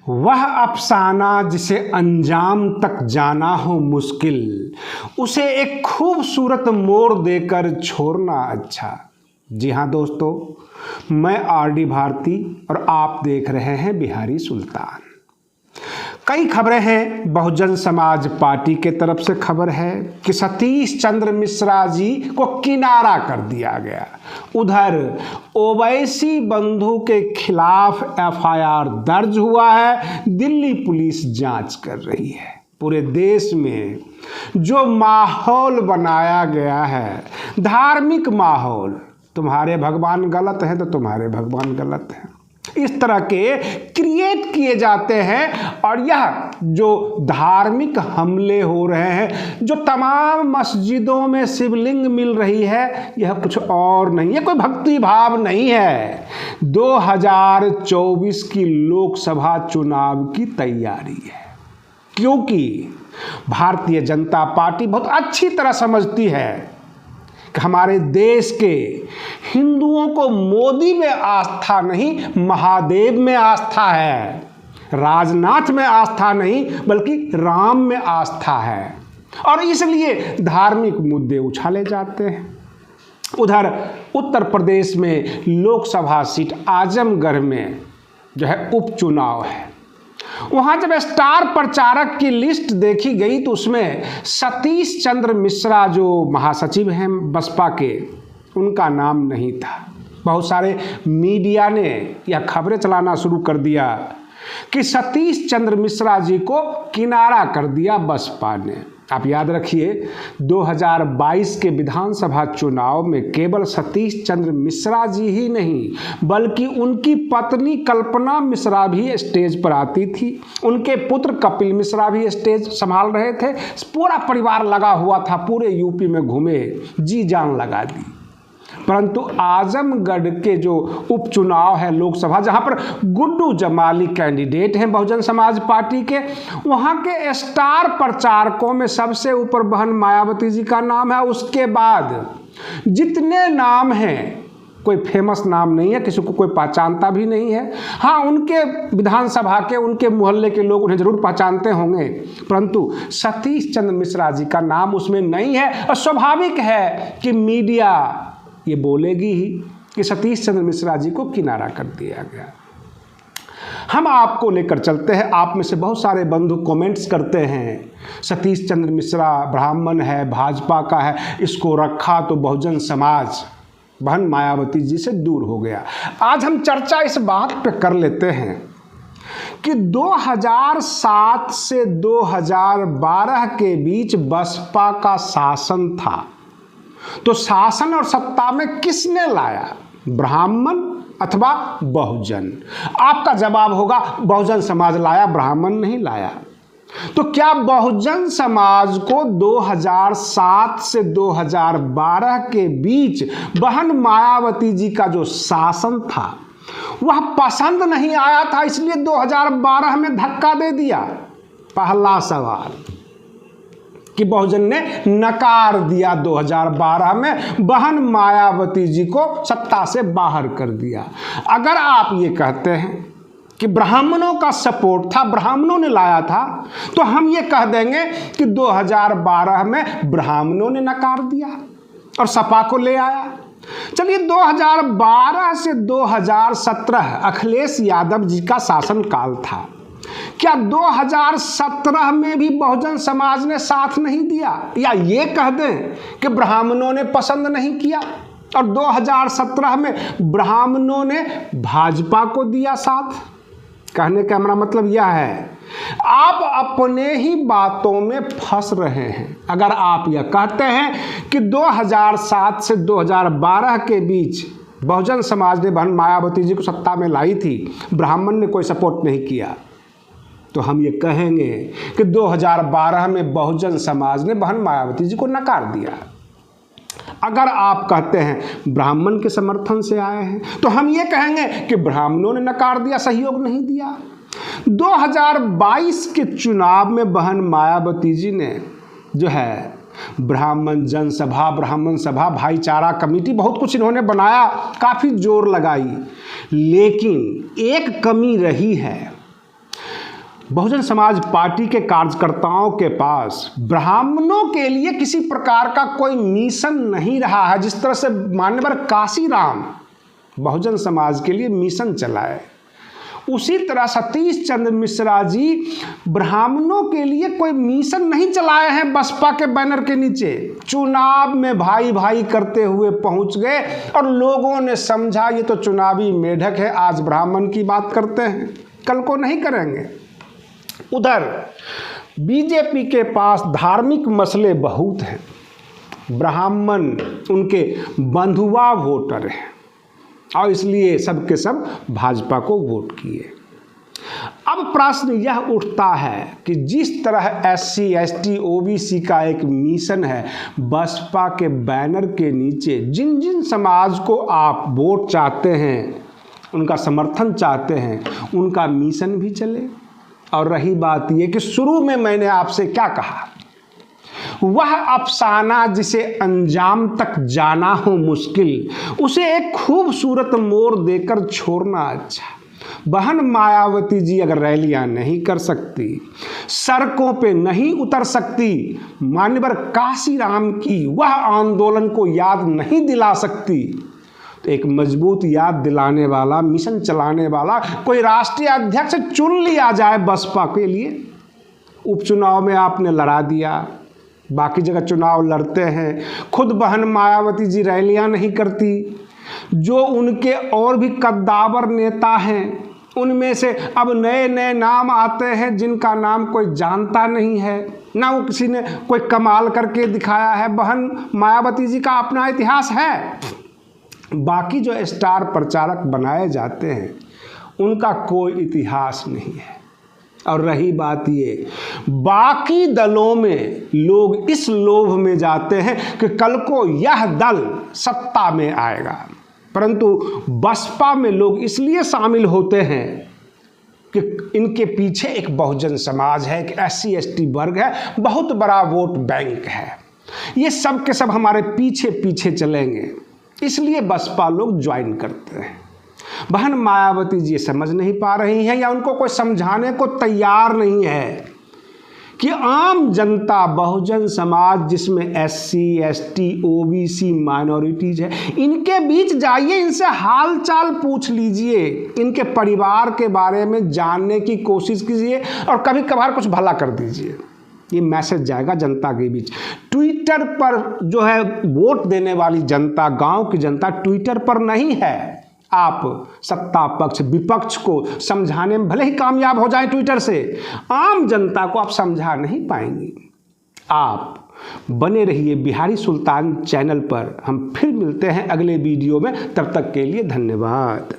वह अफसाना जिसे अंजाम तक जाना हो मुश्किल, उसे एक खूबसूरत मोड़ देकर छोड़ना अच्छा। जी हाँ दोस्तों, मैं आर.डी. भारती और आप देख रहे हैं बिहारी सुल्तान। कई खबरें हैं। बहुजन समाज पार्टी के तरफ से खबर है कि सतीश चंद्र मिश्रा जी को किनारा कर दिया गया। उधर ओवैसी बंधु के खिलाफ एफआईआर दर्ज हुआ है, दिल्ली पुलिस जांच कर रही है। पूरे देश में जो माहौल बनाया गया है, धार्मिक माहौल, तुम्हारे भगवान गलत हैं तो तुम्हारे भगवान गलत हैं, इस तरह के क्रिएट किए जाते हैं। और यह जो धार्मिक हमले हो रहे हैं, जो तमाम मस्जिदों में शिवलिंग मिल रही है, यह कुछ और नहीं है, कोई भक्ति भाव नहीं है। 2024 की लोकसभा चुनाव की तैयारी है, क्योंकि भारतीय जनता पार्टी बहुत अच्छी तरह समझती है कि हमारे देश के हिंदुओं को मोदी में आस्था नहीं, महादेव में आस्था है। राजनाथ में आस्था नहीं, बल्कि राम में आस्था है, और इसलिए धार्मिक मुद्दे उछाले जाते हैं। उधर उत्तर प्रदेश में लोकसभा सीट आजमगढ़ में जो है उपचुनाव है। वहाँ जब स्टार प्रचारक की लिस्ट देखी गई तो उसमें सतीश चंद्र मिश्रा जो महासचिव हैं बसपा के, उनका नाम नहीं था। बहुत सारे मीडिया ने यह खबरें चलाना शुरू कर दिया कि सतीश चंद्र मिश्रा जी को किनारा कर दिया बसपा ने। आप याद रखिए, 2022 के विधानसभा चुनाव में केवल सतीश चंद्र मिश्रा जी ही नहीं, बल्कि उनकी पत्नी कल्पना मिश्रा भी स्टेज पर आती थी, उनके पुत्र कपिल मिश्रा भी स्टेज संभाल रहे थे। पूरा परिवार लगा हुआ था, पूरे यूपी में घूमे, जी जान लगा दी। परंतु आजमगढ़ के जो उपचुनाव है लोकसभा, जहां पर गुड्डू जमाली कैंडिडेट हैं बहुजन समाज पार्टी के, वहां के स्टार प्रचारकों में सबसे ऊपर बहन मायावती जी का नाम है। उसके बाद जितने नाम हैं, कोई फेमस नाम नहीं है, किसी को कोई पहचानता भी नहीं है। हाँ, उनके विधानसभा के, उनके मोहल्ले के लोग उन्हें जरूर पहचानते होंगे, परंतु सतीश चंद्र मिश्रा जी का नाम उसमें नहीं है। और स्वाभाविक है कि मीडिया ये बोलेगी ही कि सतीश चंद्र मिश्रा जी को किनारा कर दिया गया। हम आपको लेकर चलते हैं। आप में से बहुत सारे बंधु कमेंट्स करते हैं, सतीश चंद्र मिश्रा ब्राह्मण है, भाजपा का है, इसको रखा तो बहुजन समाज बहन मायावती जी से दूर हो गया। आज हम चर्चा इस बात पे कर लेते हैं कि 2007 से 2012 के बीच बसपा का शासन था, तो शासन और सत्ता में किसने लाया, ब्राह्मण अथवा बहुजन? आपका जवाब होगा बहुजन समाज लाया, ब्राह्मण नहीं लाया। तो क्या बहुजन समाज को 2007 से 2012 के बीच बहन मायावती जी का जो शासन था वह पसंद नहीं आया था, इसलिए 2012 में धक्का दे दिया? पहला सवाल कि बहुजन ने नकार दिया 2012 में, बहन मायावती जी को सत्ता से बाहर कर दिया। अगर आप ये कहते हैं कि ब्राह्मणों का सपोर्ट था, ब्राह्मणों ने लाया था, तो हम ये कह देंगे कि 2012 में ब्राह्मणों ने नकार दिया और सपा को ले आया। चलिए, 2012 से 2017 अखिलेश यादव जी का शासनकाल था। क्या 2017 में भी बहुजन समाज ने साथ नहीं दिया, या ये कह दें कि ब्राह्मणों ने पसंद नहीं किया और 2017 में ब्राह्मणों ने भाजपा को दिया साथ? कहने का हमारा मतलब यह है, आप अपने ही बातों में फंस रहे हैं। अगर आप यह कहते हैं कि 2007 से 2012 के बीच बहुजन समाज ने बहन मायावती जी को सत्ता में लाई थी, ब्राह्मण ने कोई सपोर्ट नहीं किया, तो हम ये कहेंगे कि 2012 में बहुजन समाज ने बहन मायावती जी को नकार दिया। अगर आप कहते हैं ब्राह्मण के समर्थन से आए हैं, तो हम ये कहेंगे कि ब्राह्मणों ने नकार दिया, सहयोग नहीं दिया। 2022 के चुनाव में बहन मायावती जी ने जो है ब्राह्मण जनसभा, ब्राह्मण सभा, भाईचारा कमेटी, बहुत कुछ इन्होंने बनाया, काफ़ी जोर लगाई, लेकिन एक कमी रही है बहुजन समाज पार्टी के कार्यकर्ताओं के पास ब्राह्मणों के लिए किसी प्रकार का कोई मिशन नहीं रहा है। जिस तरह से मान्यवर काशीराम बहुजन समाज के लिए मिशन चलाए, उसी तरह सतीश चंद्र मिश्रा जी ब्राह्मणों के लिए कोई मिशन नहीं चलाए हैं। बसपा के बैनर के नीचे चुनाव में भाई भाई करते हुए पहुंच गए और लोगों ने समझा ये तो चुनावी मेढक है, आज ब्राह्मण की बात करते हैं, कल को नहीं करेंगे। उधर बीजेपी के पास धार्मिक मसले बहुत हैं, ब्राह्मण उनके बंधुआ वोटर हैं और इसलिए सबके सब भाजपा को वोट किए। अब प्रश्न यह उठता है कि जिस तरह SC ST OBC का एक मिशन है, बसपा के बैनर के नीचे जिन जिन समाज को आप वोट चाहते हैं, उनका समर्थन चाहते हैं, उनका मिशन भी चले। और रही बात यह कि शुरू में मैंने आपसे क्या कहा, वह अफसाना जिसे अंजाम तक जाना हो मुश्किल, उसे एक खूबसूरत मोड़ देकर छोड़ना अच्छा। बहन मायावती जी अगर रैलियां नहीं कर सकती, सड़कों पे नहीं उतर सकती, मान्यवर काशीराम की वह आंदोलन को याद नहीं दिला सकती, तो एक मजबूत याद दिलाने वाला, मिशन चलाने वाला कोई राष्ट्रीय अध्यक्ष चुन लिया जाए बसपा के लिए। उपचुनाव में आपने लड़ा दिया, बाकी जगह चुनाव लड़ते हैं, खुद बहन मायावती जी रैलियां नहीं करती, जो उनके और भी कद्दावर नेता हैं उनमें से अब नए नए नाम आते हैं जिनका नाम कोई जानता नहीं है, ना वो किसी ने कोई कमाल करके दिखाया है। बहन मायावती जी का अपना इतिहास है, बाकी जो स्टार प्रचारक बनाए जाते हैं उनका कोई इतिहास नहीं है। और रही बात ये, बाकी दलों में लोग इस लोभ में जाते हैं कि कल को यह दल सत्ता में आएगा, परंतु बसपा में लोग इसलिए शामिल होते हैं कि इनके पीछे एक बहुजन समाज है, एक SC ST वर्ग है, बहुत बड़ा वोट बैंक है, ये सब के सब हमारे पीछे पीछे चलेंगे, इसलिए बसपा लोग ज्वाइन करते हैं। बहन मायावती जी समझ नहीं पा रही हैं या उनको कोई समझाने को तैयार नहीं है कि आम जनता, बहुजन समाज जिसमें SC ST OBC माइनॉरिटीज है, इनके बीच जाइए, इनसे हाल चाल पूछ लीजिए, इनके परिवार के बारे में जानने की कोशिश कीजिए और कभी कभार कुछ भला कर दीजिए। ये मैसेज जाएगा जनता के बीच। ट्विटर पर जो है वोट देने वाली जनता, गांव की जनता ट्विटर पर नहीं है। आप सत्ता पक्ष विपक्ष को समझाने में भले ही कामयाब हो जाए ट्विटर से, आम जनता को आप समझा नहीं पाएंगे। आप बने रहिए बिहारी सुल्तान चैनल पर। हम फिर मिलते हैं अगले वीडियो में, तब तक के लिए धन्यवाद।